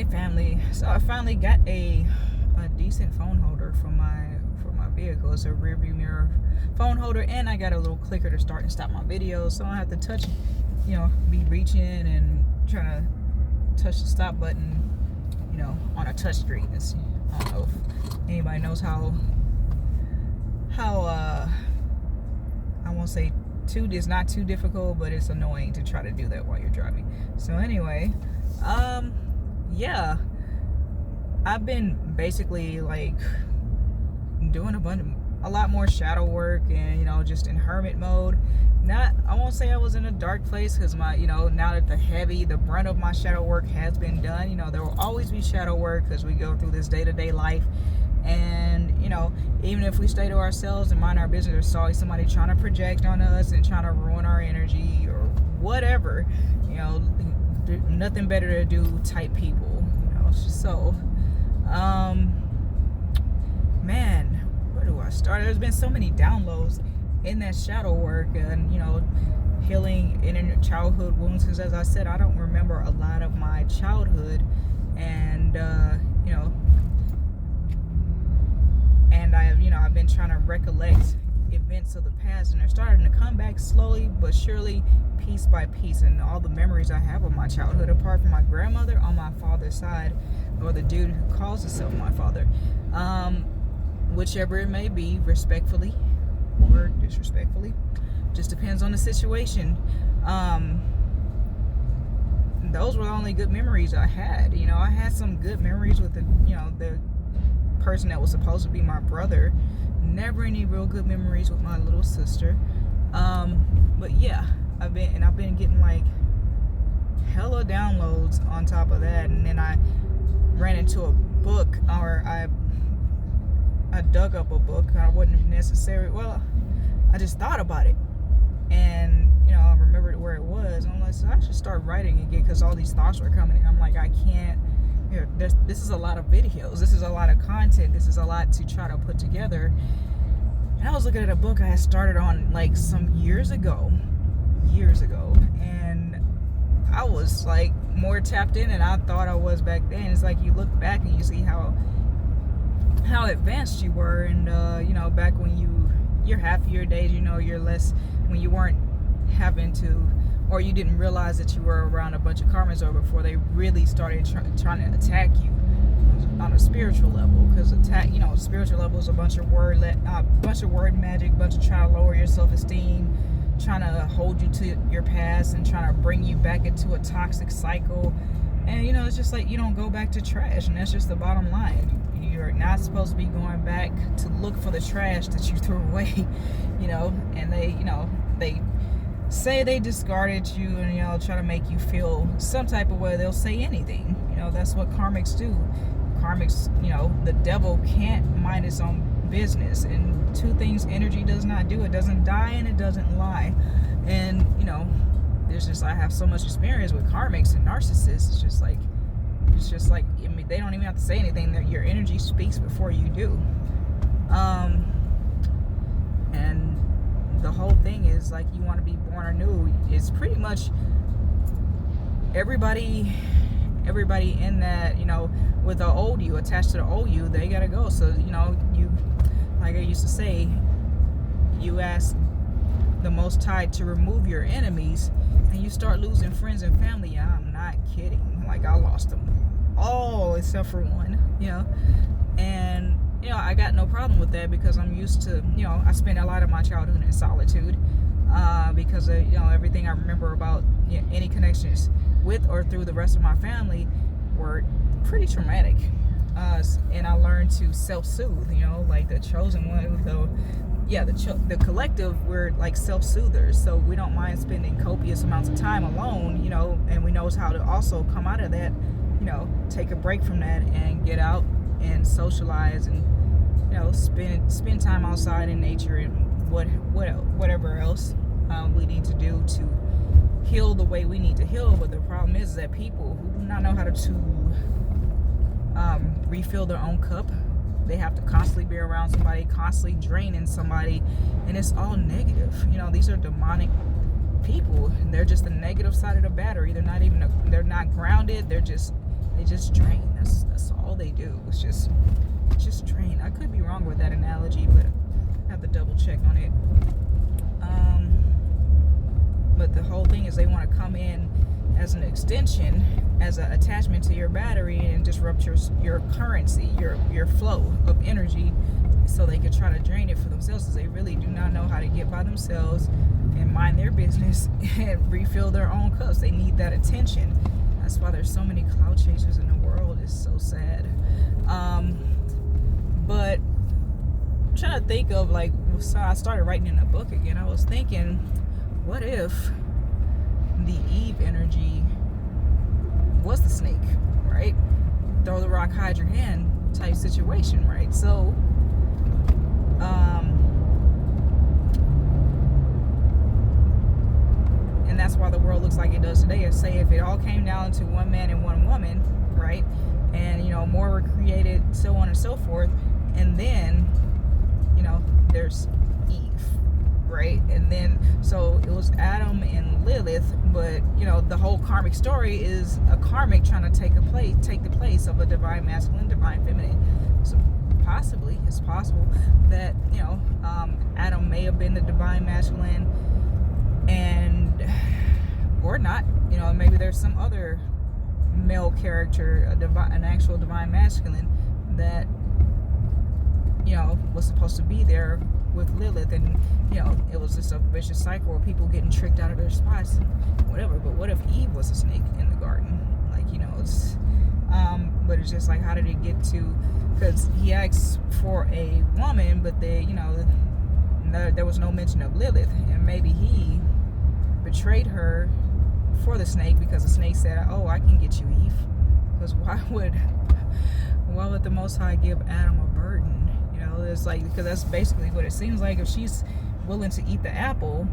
Hey family, so I finally got a decent phone holder for my vehicle. It's a rear view mirror phone holder, and I got a little clicker to start and stop my videos, so I don't have to touch, be reaching and trying to touch the stop button, on a touch screen. I don't know if anybody knows how I won't say it's not too difficult, but it's annoying to try to do that while you're driving. So anyway, yeah, I've been basically like doing a lot more shadow work and just in hermit mode. I won't say I was in a dark place, because my now that the brunt of my shadow work has been done, there will always be shadow work because we go through this day-to-day life. And even if we stay to ourselves and mind our business, there's always somebody trying to project on us and trying to ruin our energy or whatever. Nothing better to do type people. So man, where do I start? There's been so many downloads in that shadow work and healing inner childhood wounds, because as I said, I don't remember a lot of my childhood, and I've been trying to recollect events of the past, and they're starting to come back slowly but surely, piece by piece. And all the memories I have of my childhood, apart from my grandmother on my father's side, or the dude who calls himself my father, whichever it may be, respectfully or disrespectfully, just depends on the situation. Those were the only good memories I had. I had some good memories with the person that was supposed to be my brother. Never any real good memories with my little sister. But yeah, I've been getting like hella downloads on top of that. And then I ran into a book, or I dug up a book. I wasn't necessarily, I just thought about it, and I remembered where it was, and I'm like, so I should start writing again, because all these thoughts were coming in. I'm like, I can't. This is a lot of videos. This is a lot of content. This is a lot to try to put together. And I was looking at a book I had started on like some years ago, and I was like more tapped in than I thought I was back then. It's like you look back and you see how advanced you were, and back when your half of your days, you're less, when you weren't having to, or you didn't realize that you were around a bunch of karmas, or before they really started trying to attack you on a spiritual level. Because spiritual level is a bunch of word magic, bunch of trying to lower your self-esteem, trying to hold you to your past, and trying to bring you back into a toxic cycle. And it's just like, you don't go back to trash, and that's just the bottom line. You're not supposed to be going back to look for the trash that you threw away, and they say they discarded you, and try to make you feel some type of way. They'll say anything. That's what karmics do. Karmics, the devil can't mind its own business. And two things energy does not do: it doesn't die and it doesn't lie. And I have so much experience with karmics and narcissists. It's just like I mean, they don't even have to say anything. That your energy speaks before you do. And the whole thing is like, you want to be born anew. It's pretty much everybody in that, with the old you, attached to the old you, they gotta go. So you, like I used to say, you ask the Most High to remove your enemies, and you start losing friends and family. I'm not kidding. Like, I lost them all except for one. And I got no problem with that, because I'm used to, I spent a lot of my childhood in solitude, because of, everything I remember about any connections with or through the rest of my family were pretty traumatic. And I learned to self-soothe, like the chosen one, the collective, we're like self-soothers, so we don't mind spending copious amounts of time alone, and we know how to also come out of that, take a break from that and get out and socialize, and spend time outside in nature, and whatever else we need to do to heal the way we need to heal. But the problem is that people who do not know how to refill their own cup, they have to constantly be around somebody, constantly draining somebody, and it's all negative. These are demonic people, and they're just the negative side of the battery. They're not grounded. They They just drain. That's all they do. It's just drain. I could be wrong with that analogy, but I have to double check on it. But the whole thing is they want to come in as an extension, as an attachment to your battery, and disrupt your currency, your flow of energy, so they could try to drain it for themselves, because they really do not know how to get by themselves and mind their business and refill their own cups. They need that attention. That's why there's so many cloud chasers in the world. It's so sad. But I'm trying to think of, like, so I started writing in a book again. I was thinking, what if the Eve energy was the snake, right? Throw the rock, hide your hand type situation, right? So, and that's why the world looks like it does today. Or say if it all came down to one man and one woman, right? And, more were created, so on and so forth. And then, there's Eve, right? And then, so it was Adam and Lilith, but, the whole karmic story is a karmic trying to take the place of a divine masculine, divine feminine. So possibly, it's possible that, Adam may have been the divine masculine, or not, maybe there's some other male character, an actual divine masculine that, was supposed to be there with Lilith, and it was just a vicious cycle of people getting tricked out of their spots and whatever. But what if Eve was a snake in the garden? Like, it's but it's just like, how did it get to, because he asked for a woman, but there was no mention of Lilith, and maybe he betrayed her for the snake, because the snake said, oh, I can get you, Eve. Because why would the Most High give Adam a burden? It's like, because that's basically what it seems like. If she's willing to eat the apple,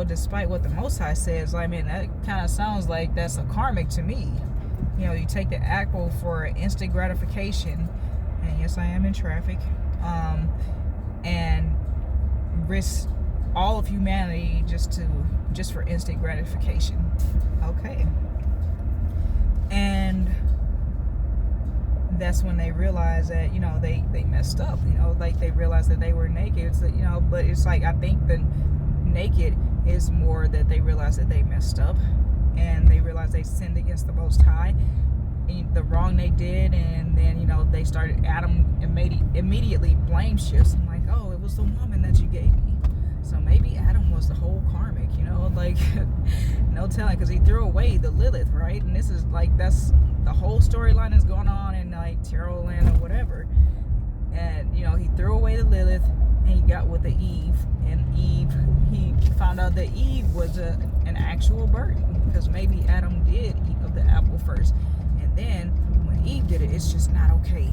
despite what the Most High says, I mean, that kind of sounds like that's a karmic to me. You take the apple for instant gratification, and yes, I am in traffic, and risk all of humanity just for instant gratification. Okay. And that's when they realized that, they messed up, like they realized that they were naked. So, but it's like, I think the naked is more that they realized that they messed up, and they realized they sinned against the Most High, and the wrong they did. And then, they started, Adam immediately blame shifts, and like, oh, it was the woman that you gave me. So maybe Adam was the whole karmic, like, no telling, because he threw away the Lilith, right? And this is like, that's the whole storyline is going on in like Tarot Land or whatever. And, he threw away the Lilith, and he got with the Eve. And Eve, he found out that Eve was an actual burden, because maybe Adam did eat of the apple first. And then when Eve did it, it's just not okay.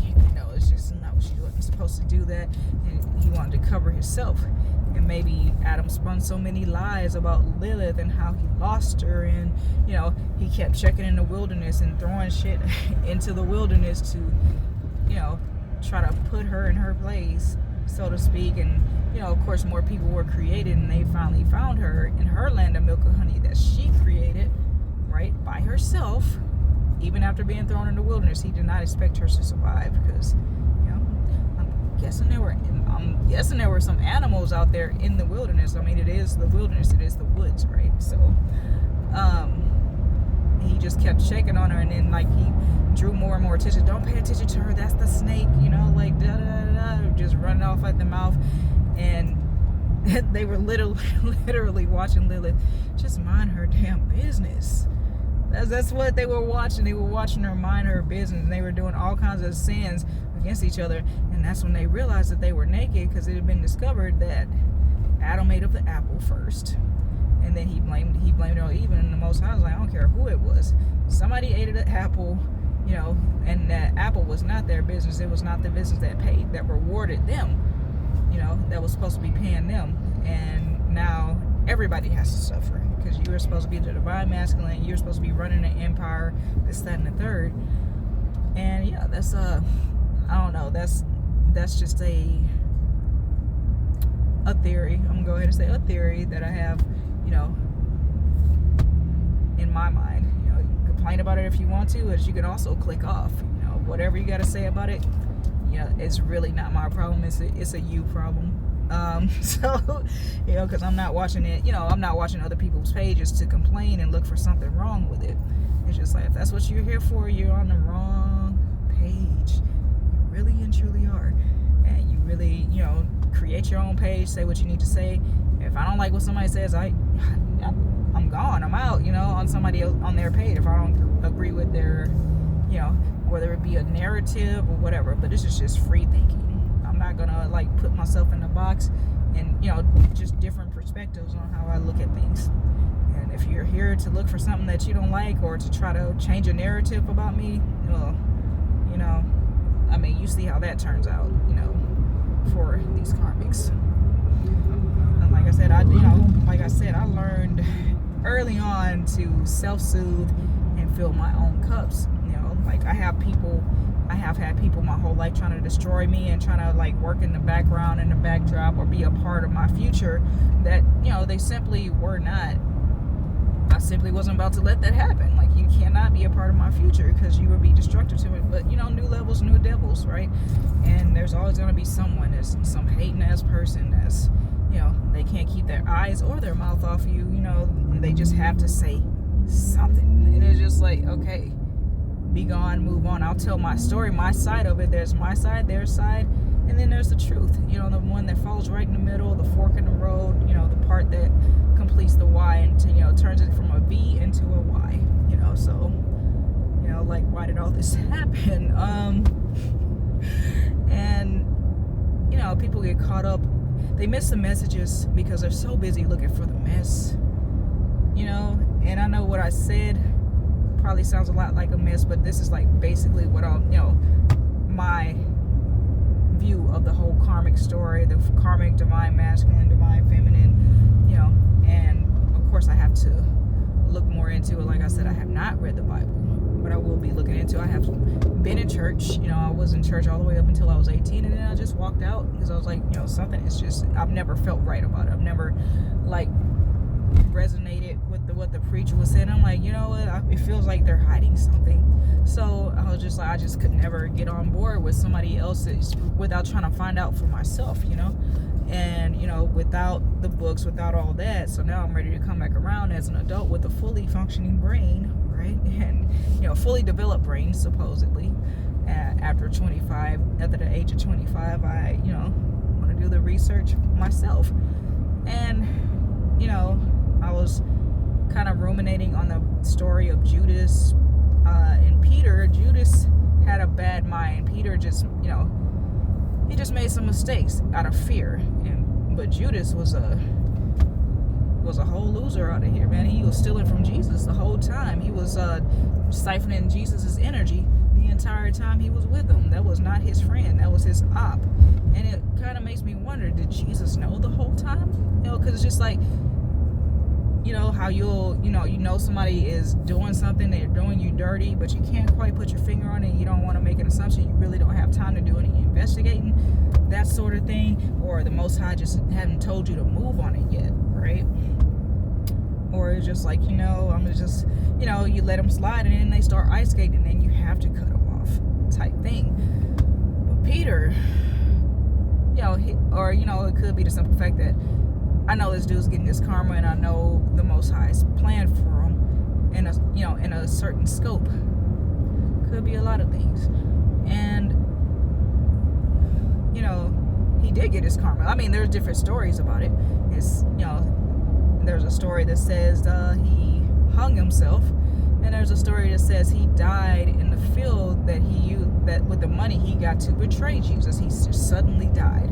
It's just not, she wasn't supposed to do that. And he wanted to cover himself. And maybe Adam spun so many lies about Lilith and how he lost her, and he kept checking in the wilderness and throwing shit into the wilderness to try to put her in her place, so to speak. And of course, more people were created, and they finally found her in her land of milk and honey that she created, right, by herself. Even after being thrown in the wilderness, he did not expect her to survive, because I'm guessing there were some animals out there in the wilderness. I mean, it is the wilderness, it is the woods, right? So he just kept checking on her, and then like he drew more and more attention. Don't pay attention to her, that's the snake, like da da da, just running off at the mouth. And they were literally watching Lilith just mind her damn business. That's what they were watching. They were watching her mind her business, and they were doing all kinds of sins against each other. And that's when they realized that they were naked, because it had been discovered that Adam ate of the apple first, and then he blamed it on Eve. And the Most High was like, I don't care who it was, somebody ate the apple, and that apple was not their business. It was not the business that rewarded them, that was supposed to be paying them. And now everybody has to suffer, because you were supposed to be the divine masculine, you're supposed to be running an empire, this, that, and the third. And yeah, that's I don't know, that's just a theory. I'm gonna go ahead and say a theory that I have, in my mind. You could complain about it if you want to, is you can also click off. You know, whatever you got to say about it, yeah, it's really not my problem. It's a you problem. So, you know, because I'm not watching it, you know, I'm not watching other people's pages to complain and look for something wrong with it. It's just like, if that's what you're here for, you're on the wrong page. You really and truly are. And you really, you know, create your own page, say what you need to say. If I don't like what somebody says, I'm gone. I'm out, you know, on somebody else, on their page, if I don't agree with their, you know, whether it be a narrative or whatever. But this is just free thinking. I'm not gonna like put myself in a box, and you know, just different perspectives on how I look at things. And if you're here to look for something that you don't like, or to try to change a narrative about me, well, you know, I mean, you see how that turns out, you know, for these karmics. And like I said, I learned early on to self-soothe and fill my own cups. You know, like I have had people my whole life trying to destroy me and trying to like work in the background and the backdrop or be a part of my future that, you know, they simply were not. I simply wasn't about to let that happen. Like, you cannot be a part of my future because you would be destructive to it. But, you know, new levels, new devils, right? And there's always going to be someone, there's some hating ass person that's, you know, they can't keep their eyes or their mouth off you. You know, they just have to say something. And it's just like, okay, be gone, move on. I'll tell my story, my side of it. There's my side, their side, and then there's the truth. You know, the one that falls right in the middle, the fork in the road, you know, the part that completes the Y and, you know, turns it from a V into a Y, you know. So, you know, like, why did all this happen? And, you know, people get caught up. They miss the messages because they're so busy looking for the mess, you know. And I know what I said probably sounds a lot like a mess, but this is like basically what I'm, you know, my view of the whole karmic story, the karmic, divine masculine, divine feminine, you know. And of course I have to look more into it. Like I said, I have not read the Bible, but I will be looking into it. I have been in church, you know. I was in church all the way up until I was 18, and then I just walked out because I was like, you know, something is just, I've never felt right about it. I've never like resonated with what the preacher was saying. I'm like, you know what, it feels like they're hiding something. So I was just like, I just could never get on board with somebody else's without trying to find out for myself, you know. And, you know, without the books, without all that. So now I'm ready to come back around as an adult with a fully functioning brain, right? And, you know, fully developed brain, supposedly. After the age of 25, I, you know, want to do the research myself. And, you know, I was kind of ruminating on the story of Judas and Peter. Judas had a bad mind. Peter just, you know, he just made some mistakes out of fear. But Judas was a whole loser out of here, man. He was stealing from Jesus the whole time. He was siphoning Jesus's energy the entire time he was with him. That was not his friend. That was his op. And it kind of makes me wonder, did Jesus know the whole time? You know, because it's just like, you know, how you know somebody is doing something, they're doing you dirty, but you can't quite put your finger on it. You don't want to make an assumption. You really don't have time to do any investigating, that sort of thing. Or the Most High just haven't told you to move on it yet, right? Or it's just like, you know, I'm just, you know, you let them slide and then they start ice skating and then you have to cut them off type thing. But Peter, you know, or, you know, it could be the simple fact that I know this dude's getting this karma, and I know the Most High's plan for him in a, you know, in a certain scope. Could be a lot of things. And, you know, he did get his karma. I mean, there's different stories about it. It's, you know, there's a story that says he hung himself, and there's a story that says he died in the field that he used, that with the money he got to betray Jesus. He just suddenly died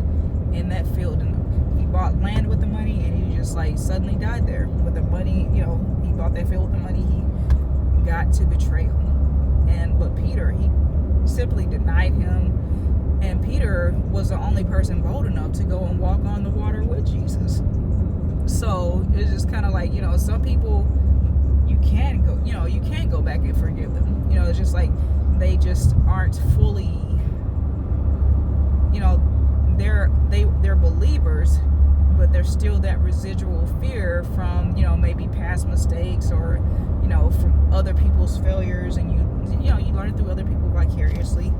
in that field, and he bought land with the money, and he just like suddenly died there with the money. You know, he bought that field with the money he got to betray him. But Peter, he simply denied him, and Peter was the only person bold enough to go and walk on the water with Jesus. So it's just kind of like, you know, some people you can go back and forgive them. You know, it's just like they just aren't fully, you know, they're believers, but there's still that residual fear from, you know, maybe past mistakes, or, you from other people's failures, and you learn through other people vicariously.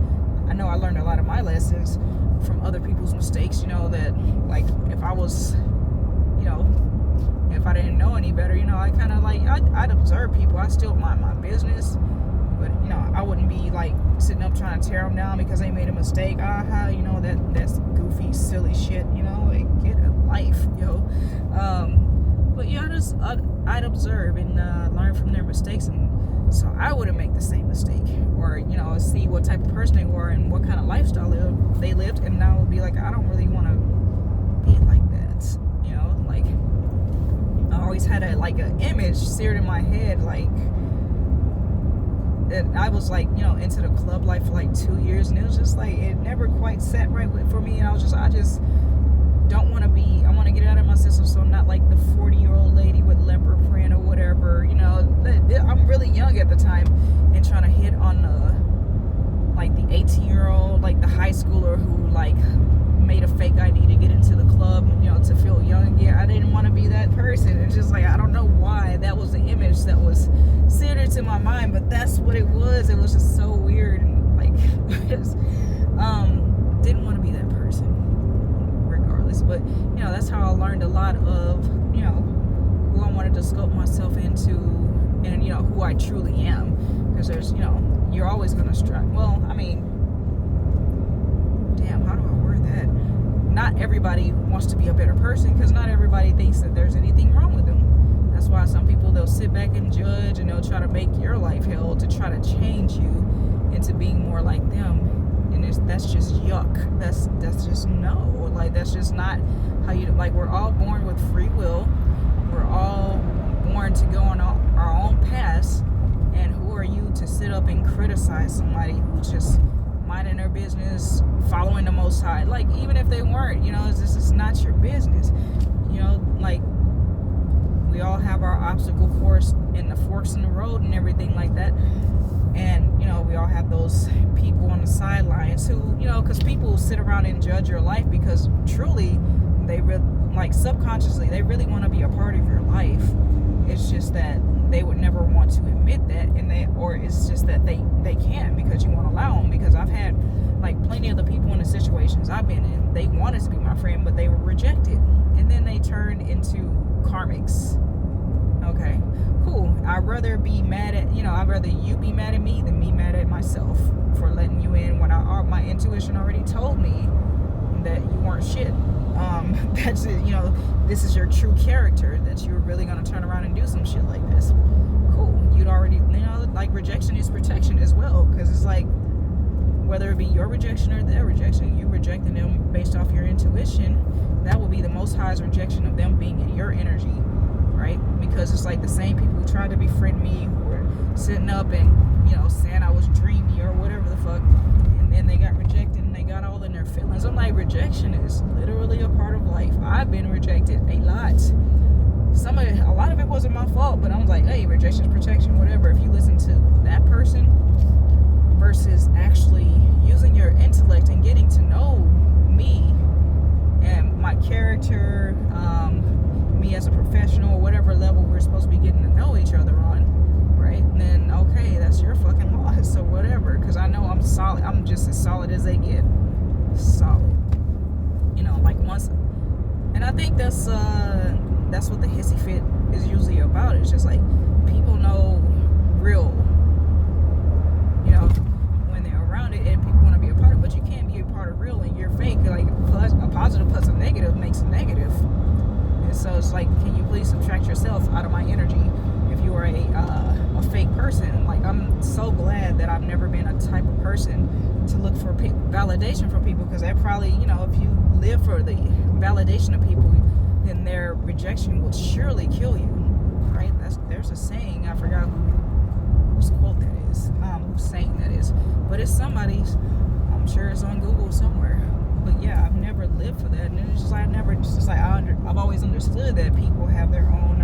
I know I learned a lot of my lessons from other people's mistakes, that like if I was, if I didn't know any better, I kind of like, I'd observe people. I still mind my business, but, I wouldn't be like sitting up trying to tear them down because they made a mistake. That's goofy, silly shit, like get a life, But yeah, I'd observe and learn from their mistakes, and so I wouldn't make the same mistake, or see what type of person they were and what kind of lifestyle they lived, and I would be like, I don't really want to be like that, like I always had an image seared in my head, like that I was like, into the club life for like 2 years, and it was just like it never quite sat right for me, and I just don't want to be. I want to get it out of my system, so I'm not like the 40-year-old lady with leopard print or whatever. I'm really young at the time, and trying to hit on like the 18-year-old, like the high schooler who like made a fake ID to get into the club, to feel young again. I didn't want to be that person. It's just like, I don't know why that was the image that was seared into my mind, but that's what it was. It was just so weird, and like didn't want to be that person. But that's how I learned a lot of who I wanted to scope myself into, and who I truly am, because there's you're always going to strive. Well, I mean, damn, how do I word that? Not everybody wants to be a better person, because not everybody thinks that there's anything wrong with them. That's why some people, they'll sit back and judge, and they'll try to make your life hell to try to change you into being more like them. And that's just yuck. That's just no. Like, that's just not how you, like, we're all born with free will. We're all born to go on our own paths. And who are you to sit up and criticize somebody who's just minding their business, following the Most High? Like, even if they weren't, this is not your business. Like, we all have our obstacle course and the forks in the road and everything like that. And, we all have those people on the sidelines who, because people sit around and judge your life because truly they like subconsciously, they really want to be a part of your life. It's just that they would never want to admit that, or it's just that they can't, because you won't allow them. Because I've had like plenty of the people in the situations I've been in, they wanted to be my friend, but they were rejected. And then they turned into karmics. Okay, cool. I'd rather be mad at, I'd rather you be mad at me than me mad at myself for letting you in when my intuition already told me that you weren't shit. That's it, this is your true character, that you're really going to turn around and do some shit like this. Cool. You'd already, like, rejection is protection as well, because it's like, whether it be your rejection or their rejection, you rejecting them based off your intuition, that will be the Most High's rejection of them being in your energy. Right? Because it's like the same people who tried to befriend me, who were sitting up and, saying I was dreamy or whatever the fuck, and then they got rejected and they got all in their feelings. I'm like, rejection is literally a part of life. I've been rejected a lot. A lot of it wasn't my fault, but I was like, hey, rejection is protection, whatever. If you listen to that person versus actually using your intellect and getting to know me and my character, me as a professional, whatever level we're supposed to be getting to know each other on, right? And then, okay, that's your fucking loss, so whatever, because I know I'm solid. I'm just as solid as they get. Solid. Like once, and I think that's what the hissy fit is usually about. It's just like, people know real, when they're around it, and people want to be a part of it, but you can't be a part of real and you're fake. Like, a positive plus a negative makes a negative. And so it's like, can you please subtract yourself out of my energy if you are a fake person? Like, I'm so glad that I've never been a type of person to look for validation from people, because that probably, if you live for the validation of people, then their rejection will surely kill you, right? There's a saying, I forgot whose quote that is, whose saying that is, but it's somebody's. I'm sure it's on Google somewhere. But yeah, I've never lived for that, and it's just like I've always understood that people have their own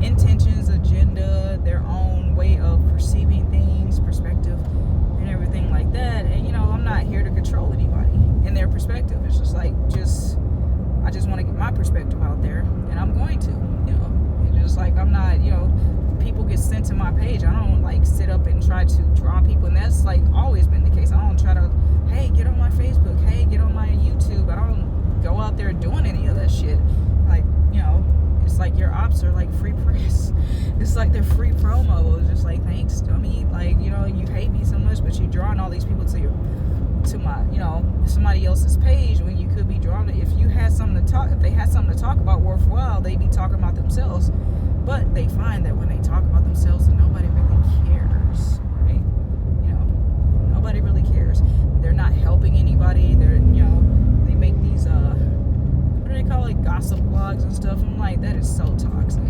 intentions, agenda, their own way of perceiving things, perspective, and everything like that. And I'm not here to control anybody in their perspective. It's just like, I just want to get my perspective out there, and I'm going to. It's just like, I'm it's like their free promo. It's just like, thanks, dummy. Like, you know, you hate me so much, but you're drawing all these people to my, you know, somebody else's page when you could be drawn to. If they had something to talk about worthwhile, they'd be talking about themselves. But they find that when they talk about themselves, then nobody really cares, right? You know, nobody really cares. They're not helping anybody. They're, you know, they make these what do they call it, gossip blogs and stuff. I'm like, that is so toxic.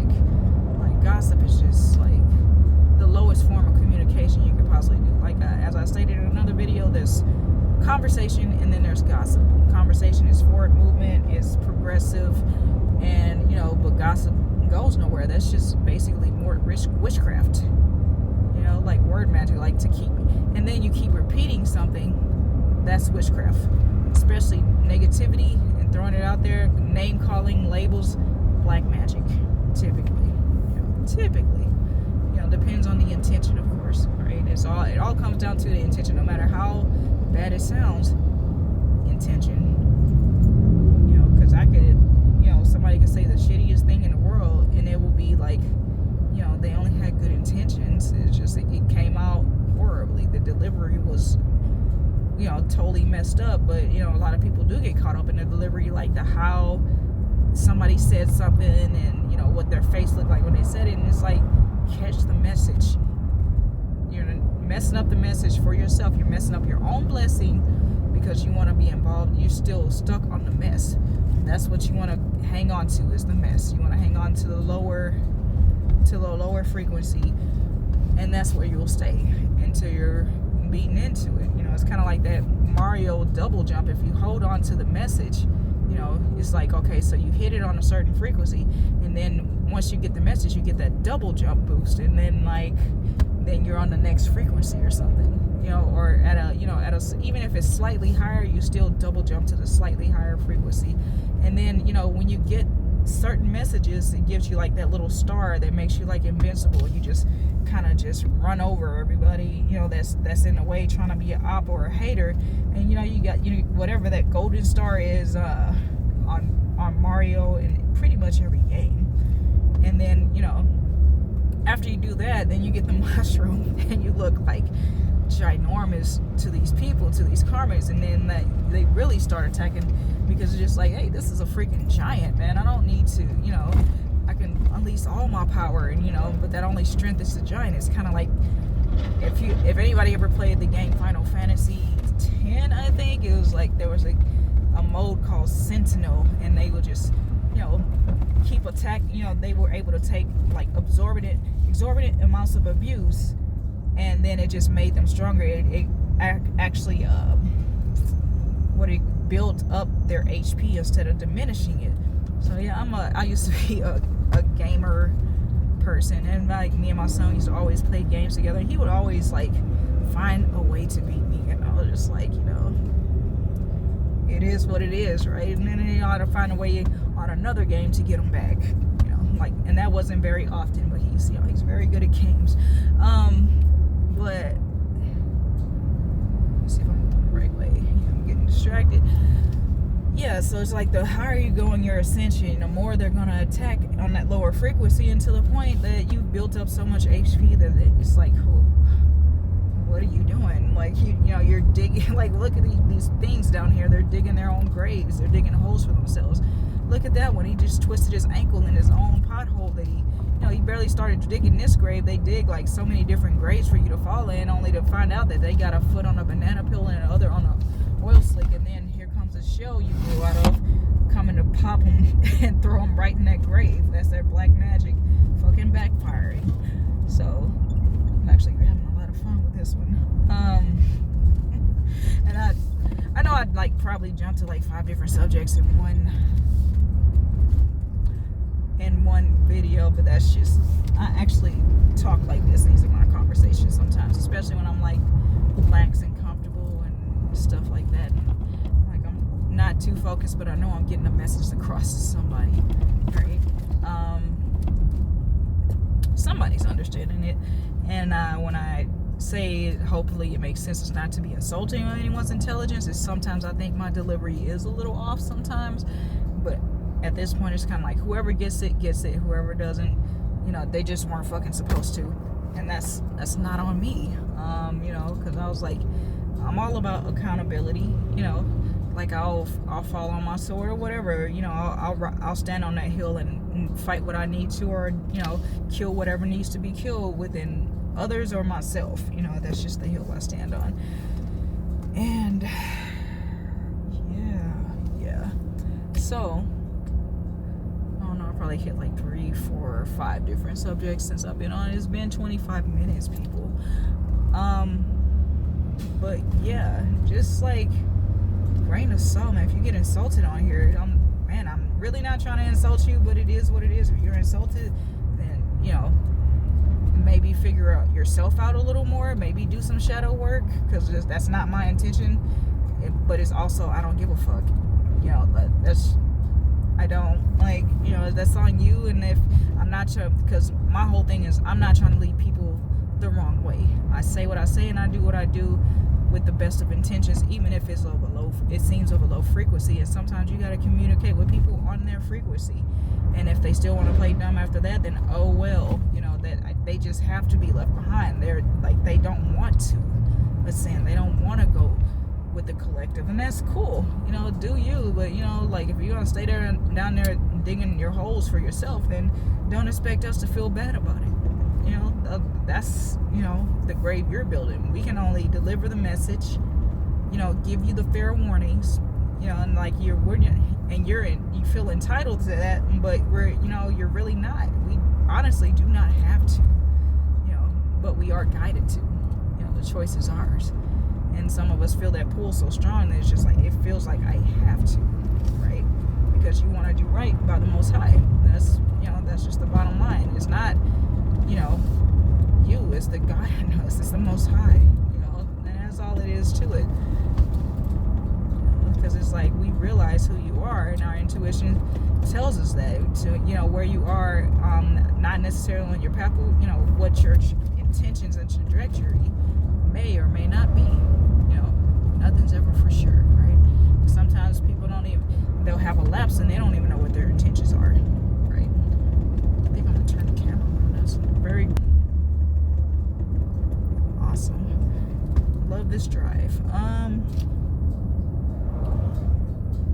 Like, gossip is just like the lowest form of communication you could possibly do. Like, as I stated in another video, there's conversation and then there's gossip. Conversation is forward movement, is progressive, and, you know, but gossip goes nowhere. That's just basically more witchcraft, you know, like word magic, like to keep, and then you keep repeating something. That's witchcraft, especially negativity and throwing it out there, name calling, labels, black magic, typically, you know, depends on the intention, of course, right? It all comes down to the intention. No matter how bad it sounds, intention. You know, because I could, you know, somebody could say the shittiest thing in the world and it will be like, you know, they only had good intentions. It's just it came out horribly. The delivery was, you know, totally messed up. But, you know, a lot of people do get caught up in the delivery, like the how somebody said something and, you know, what their face looked like when they said it. And it's like, catch the message. You're messing up the message for yourself. You're messing up your own blessing because you want to be involved. You're still stuck on the mess. That's what you want to hang on to, is the mess. You want to hang on to the lower frequency, and that's where you'll stay until you're beaten into it. You know, it's kind of like that Mario double jump. If you hold on to the message, you know, it's like, okay, so you hit it on a certain frequency, and then once you get the message, you get that double jump boost, and then then you're on the next frequency or something, you know, or at a even if it's slightly higher, you still double jump to the slightly higher frequency. And then, you know, when you get certain messages, it gives you like that little star that makes you like invincible. You just kind of just run over everybody, you know, that's in the way, trying to be an op or a hater. And, you know, you got, you know, whatever that golden star is on Mario and pretty much every game. And then, you know, after you do that, then you get the mushroom and you look like ginormous to these people, to these karmas. And then they really start attacking, because it's just like, hey, this is a freaking giant, man. I don't need to, you know, I can unleash all my power, and, you know, but that only strengthens the giant. It's kind of like, if anybody ever played the game Final Fantasy X, I think it was like, there was a mode called Sentinel, and they would just, you know, keep attacking. You know, they were able to take like exorbitant amounts of abuse, and then it just made them stronger. It actually built up their HP instead of diminishing it. So yeah, I used to be a gamer person, and like me and my son used to always play games together. He would always like find a way to beat me, and I was just like, you know, it is what it is, right? And then you ought to find a way on another game to get him back, you know, like, and that wasn't very often, but he's, you know, he's very good at games. But let's see if I'm going the right way. I'm getting distracted. Yeah, so it's like the higher you go in your ascension, the more they're gonna attack on that lower frequency, until the point that you've built up so much HP that it's like, what are you doing? Like, you know, you're digging, like, look at these things down here. They're digging their own graves. They're digging holes for themselves. Look at that one. He just twisted his ankle in his own pothole that he barely started digging this grave. They dig like so many different graves for you to fall in, only to find out that they got a foot on a banana peel and another on a oil slick. And then here comes a shell you grew out of, coming to pop them and throw them right in that grave. That's their black magic fucking backfiring. So I'm actually having a lot of fun with this one. And I know I'd like probably jump to like 5 different subjects in one video, but that's just, I actually talk like this. These are my conversations sometimes, especially when I'm like relaxed and comfortable and stuff like that. Like, I'm not too focused, but I know I'm getting a message across to somebody, right? Somebody's understanding it. And when I say hopefully it makes sense, it's not to be insulting on anyone's intelligence. It's sometimes I think my delivery is a little off sometimes, but at this point it's kind of like whoever gets it, whoever doesn't, they just weren't fucking supposed to. And that's not on me. Because I was like, I'm all about accountability. Like I'll fall on my sword or whatever. I'll stand on that hill and fight what I need to, or kill whatever needs to be killed within others or myself. That's just the hill I stand on. And yeah. So I don't know. I probably hit like 3, 4, or 5 different subjects since I've been on. It's been 25 minutes, people. But yeah, just like grain of salt, man. If you get insulted on here, I'm really not trying to insult you, but it is what it is. If you're insulted, then maybe figure out yourself out a little more. Maybe do some shadow work, because that's not my intention. But it's also, I don't give a fuck. I don't like, that's on you. And if I'm not sure, because my whole thing is I'm not trying to lead people the wrong way. I say what I say and I do what I do with the best of intentions, even if it seems of a low frequency. And sometimes you got to communicate with people on their frequency. And if they still want to play dumb after that, then oh well, that they just have to be left behind. They're like, they don't want to ascend. They don't want to go with the collective, and that's cool. Do you? But like, if you're gonna stay there down there digging your holes for yourself, then don't expect us to feel bad about it. That's the grave you're building. We can only deliver the message, give you the fair warnings, and like you feel entitled to that, but you're really not. We honestly do not have to, but we are guided to. The choice is ours. And some of us feel that pull so strong that it's just like, it feels like I have to, right? Because you want to do right by the Most High. That's just the bottom line. It's not, you. It's the God in us. It's the Most High. And that's all it is to it. Because it's like, we realize who you are, and our intuition tells us that. To where you are, not necessarily on your path, but what your intentions and trajectory may or may not be. Nothing's ever for sure, right? Sometimes people they'll have a lapse and they don't even know what their intentions are, right? I think I'm gonna turn the camera on. That's very awesome. Love this drive.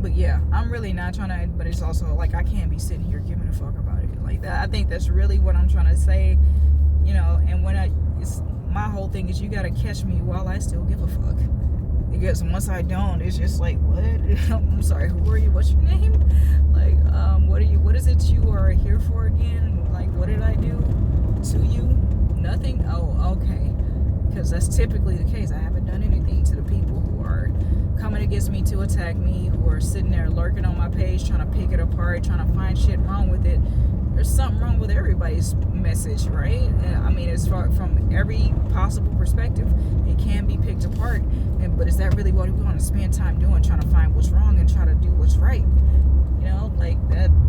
But yeah, I'm really not trying to, but it's also like, I can't be sitting here giving a fuck about it like that. I think that's really what I'm trying to say, and my whole thing is, you gotta catch me while I still give a fuck. Because once I don't, it's just like, what? I'm sorry, who are you? What's your name? Like, what is it you are here for again? Like, what did I do to you? Nothing? Oh, okay. Because that's typically the case. I haven't done anything to the people who are coming against me to attack me, who are sitting there lurking on my page, trying to pick it apart, trying to find shit wrong with it. There's something wrong with everybody's message, right? I mean, it's from every possible perspective. It can be picked apart, but is that really what we want to spend time doing, trying to find what's wrong and try to do what's right? Like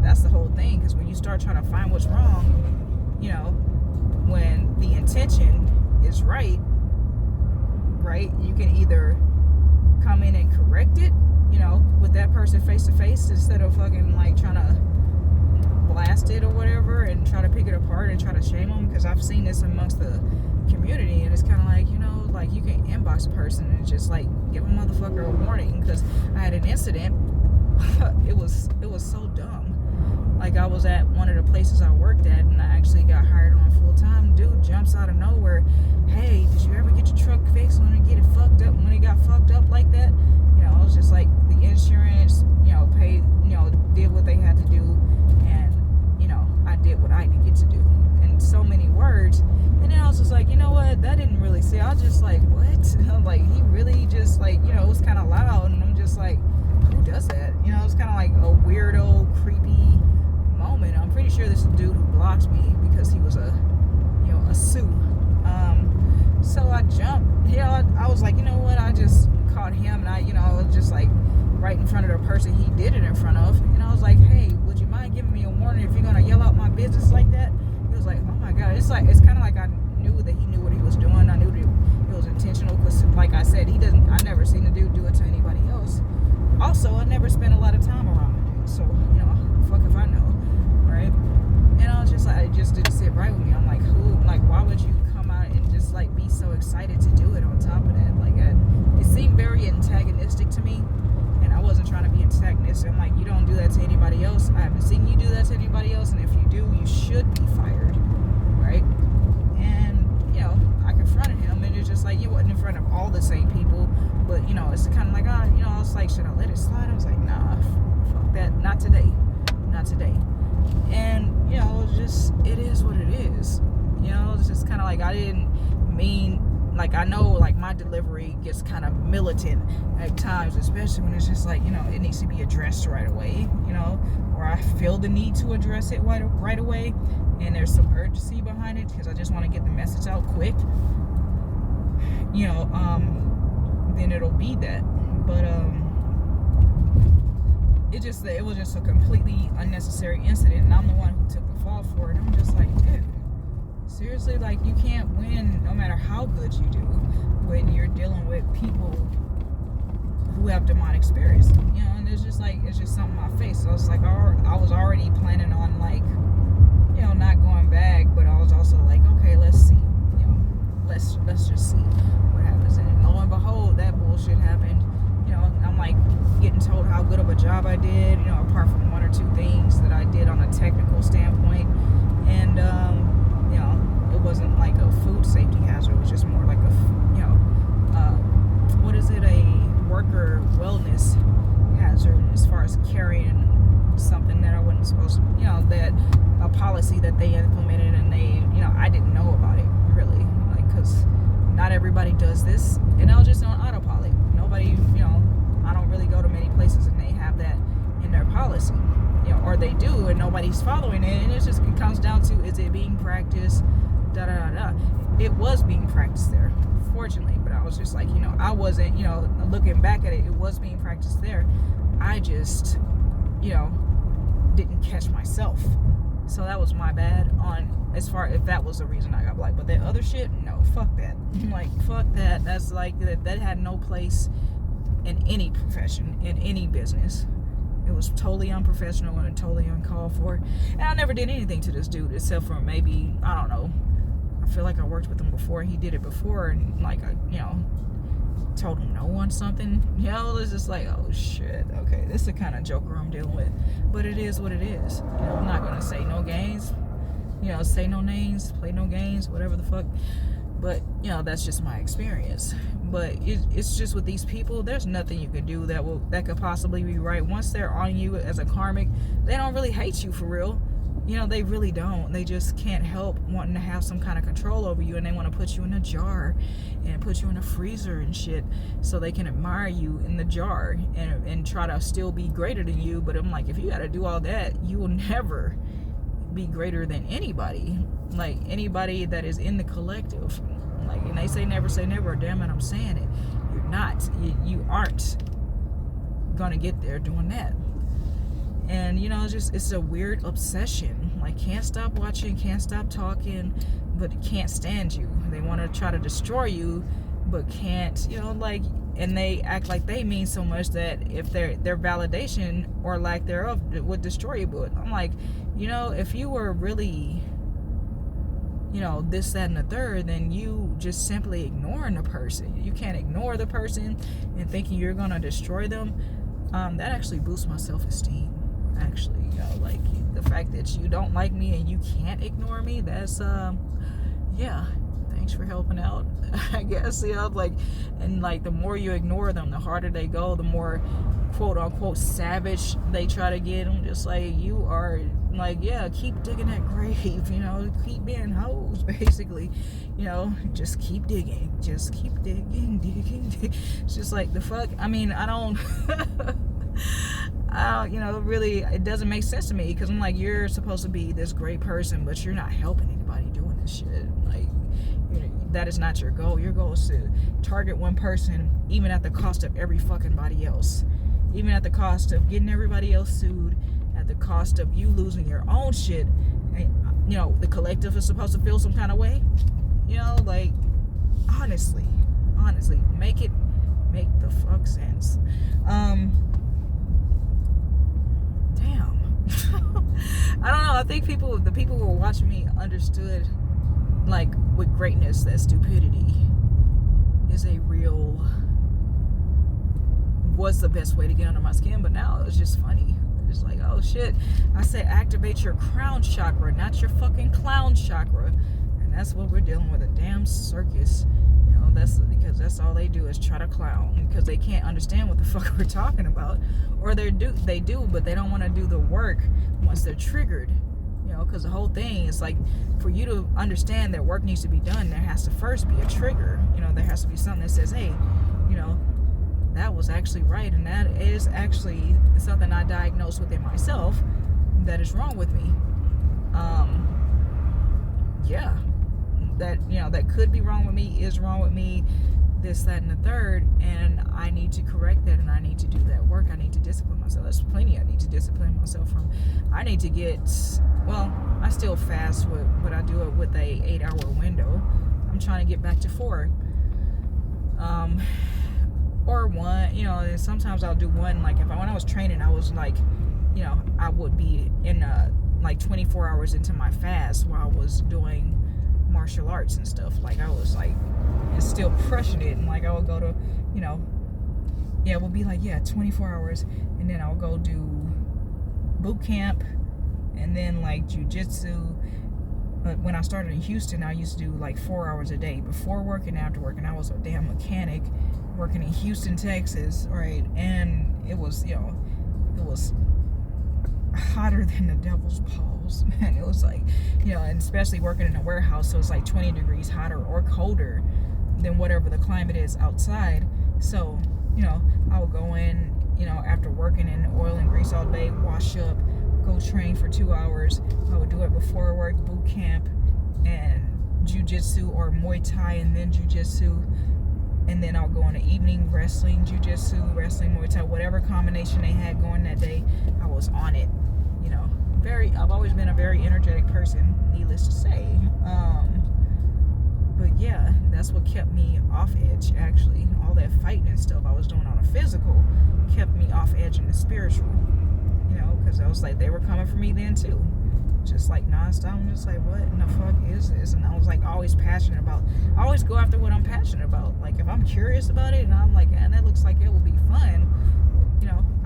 that's the whole thing. Because when you start trying to find what's wrong, when the intention is right, you can either come in and correct it, with that person face to face, instead of fucking like trying to blast it or whatever and try to pick it apart and try to shame them. Because I've seen this amongst the community, and it's kind of like, like, you can inbox a person and just like give a motherfucker a warning. Because I had an incident. it was so dumb. Like, I was at one of the places I worked at, and I actually got hired on full time. Dude jumps out of nowhere, hey, did you ever get your truck fixed when it got fucked up like that? I was just like, the insurance, paid, did what they had to do, and I did what I needed to do, in so many words. And then I was just like, what, that didn't really say. I was just like, what? Like, he really just like, it was kind of loud, and I'm just like, who does that? It's kind of like a weirdo, creepy moment. I'm pretty sure this dude who blocked me because he was a Sioux. So I jumped. I was like, what? I just caught him, and I was just like right in front of the person he did it in front of. And I was like, hey, would you mind giving me a warning if you're gonna yell out my business like that? He was like, oh my God. It's kind of like I knew that he knew what he was doing. I knew that it was intentional, because like I said, I never seen the dude do it to anybody else. Also, I never spent a lot of time around the dude, so fuck if I know, right? And I was just like, I just didn't sit right it's kind of like, I was like, should I let it slide? I was like, nah, fuck that, not today. And it is what it is. It's just kind of like, I didn't mean, like, I know, like, my delivery gets kind of militant at times, especially when it's just like, it needs to be addressed right away, or I feel the need to address it right away, and there's some urgency behind it because I just want to get the message out quick, then it'll be that. But it was just a completely unnecessary incident, and I'm the one who took the fall for it. I'm just like, dude, seriously, like, you can't win no matter how good you do when you're dealing with people who have demonic spirits, and it's just something in my face. So it's like, I was already planning on, like, not going back, but I was also like, okay, let's see, let's just see what happens. And lo and behold, that bullshit happened. I'm like getting told how good of a job I did, apart from one or two things that I did on a technical standpoint. And it wasn't like a food safety hazard. It was just more like a worker wellness hazard, as far as carrying something that I wasn't supposed to, that a policy that they implemented, and they, I didn't know about it really, like, because not everybody does this, and I was just on autopilot. Nobody, I don't really go to many places and they have that in their policy, or they do and nobody's following it, and it comes down to, is it being practiced? It was being practiced there, fortunately, but I was just like, I wasn't, looking back at it, it was being practiced there. I just, didn't catch myself. So that was my bad on, as far if that was the reason I got black. But that other shit, no, fuck that. Like, fuck that. That's like, that had no place in any profession, in any business. It was totally unprofessional and totally uncalled for. And I never did anything to this dude except for maybe, I don't know, I feel like I worked with him before. He did it before, and like, told him no on something. It's just like, oh shit, okay, this is the kind of joker I'm dealing with. But it is what it is. I'm not gonna say no games, say no names, play no games, whatever the fuck. But that's just my experience. But it's just with these people, there's nothing you could do that could possibly be right. Once they're on you as a karmic, they don't really hate you for real. They really don't. They just can't help wanting to have some kind of control over you, and they want to put you in a jar and put you in a freezer and shit so they can admire you in the jar and try to still be greater than you. But I'm like, if you got to do all that, you will never be greater than anybody. Like, anybody that is in the collective. Like, and they say never say never. Damn it, I'm saying it. You're not. You aren't gonna get there doing that. And it's a weird obsession. Like, can't stop watching, can't stop talking, but can't stand you. They want to try to destroy you, but can't. And they act like they mean so much that if their validation or lack thereof would destroy you. But I'm like, if you were really, this, that, and the third, then you just simply ignoring the person. You can't ignore the person and thinking you're gonna destroy them. That actually boosts my self-esteem. Actually, like, the fact that you don't like me and you can't ignore me, that's thanks for helping out. I guess, like, and like, the more you ignore them, the harder they go, the more quote unquote savage they try to get. I'm just like, you are like, keep digging that grave, keep being hoes, basically, just keep digging, digging. It's just like, the fuck, I mean, I don't really, it doesn't make sense to me, because I'm like, you're supposed to be this great person, but you're not helping anybody doing this shit. Like, that is not your goal. Your goal is to target one person, even at the cost of every fucking body else, even at the cost of getting everybody else sued, at the cost of you losing your own shit. And, the collective is supposed to feel some kind of way. Like, honestly, make the fuck sense. Damn. I don't know. I think the people who were watching me understood, like, with greatness, that stupidity is was the best way to get under my skin. But now it's just funny. It's like, oh shit, I said activate your crown chakra, not your fucking clown chakra. And that's what we're dealing with, a damn circus, that's all they do is try to clown, because they can't understand what the fuck we're talking about, or they do, but they don't want to do the work once they're triggered. Because the whole thing is like, for you to understand that work needs to be done, there has to first be a trigger. There has to be something that says, hey, that was actually right, and that is actually something I diagnosed within myself that is wrong with me. Yeah, that could be wrong with me, is wrong with me, this, that, and the third, and I need to correct that, and I need to do that work. I need to discipline myself. There's plenty I need to discipline myself from. I need to get, I still fast, but I do it with a 8-hour window. I'm trying to get back to 4. Or 1, and sometimes I'll do 1, like when I was training, I was like, I would be in like 24 hours into my fast while I was doing martial arts and stuff. Like I was like, and still crushing it, and like I would go to, it would be like 24 hours, and then I'll go do boot camp, and then like jujitsu. But when I started in Houston, I used to do like 4 hours a day before work and after work, and I was a damn mechanic working in Houston, Texas, right? And it was, it was hotter than the devil's paws, man. It was like, and especially working in a warehouse, so it's like 20 degrees hotter or colder than whatever the climate is outside. So, I would go in, after working in oil and grease all day, wash up, go train for 2 hours. I would do it before work, boot camp, and jiu-jitsu or Muay Thai, and then jiu-jitsu. And then I'll go in the evening, wrestling, jiu-jitsu, wrestling, Muay Thai, whatever combination they had going that day, I was on it. I've always been a very energetic person, needless to say. But yeah, that's what kept me off edge, actually. All that fighting and stuff I was doing on a physical kept me off edge in the spiritual. Because I was like, they were coming for me then too. Just like nonstop. I'm just like, what in the fuck is this? And I was like always passionate about, I always go after what I'm passionate about. Like if I'm curious about it and I'm like, man, that looks like it will be fun,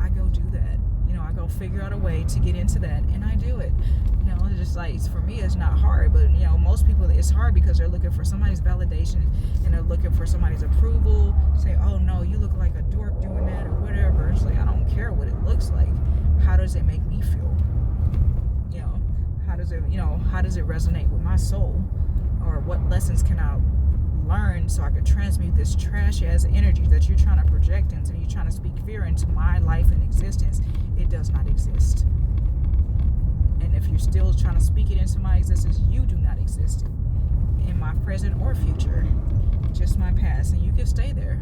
I go do that. I go figure out a way to get into that, and I do it. It's just like, for me, it's not hard, but most people, it's hard because they're looking for somebody's validation, and they're looking for somebody's approval. Say, oh no, you look like a dork doing that or whatever. It's like, I don't care what it looks like. How does it make me feel? How does it resonate with my soul? Or what lessons can I learn so I could transmute this trash ass energy that you're trying to project into? You're trying to speak fear into my life and existence. It does not exist. And if you're still trying to speak it into my existence, you do not exist in my present or future. Just my past, and you can stay there.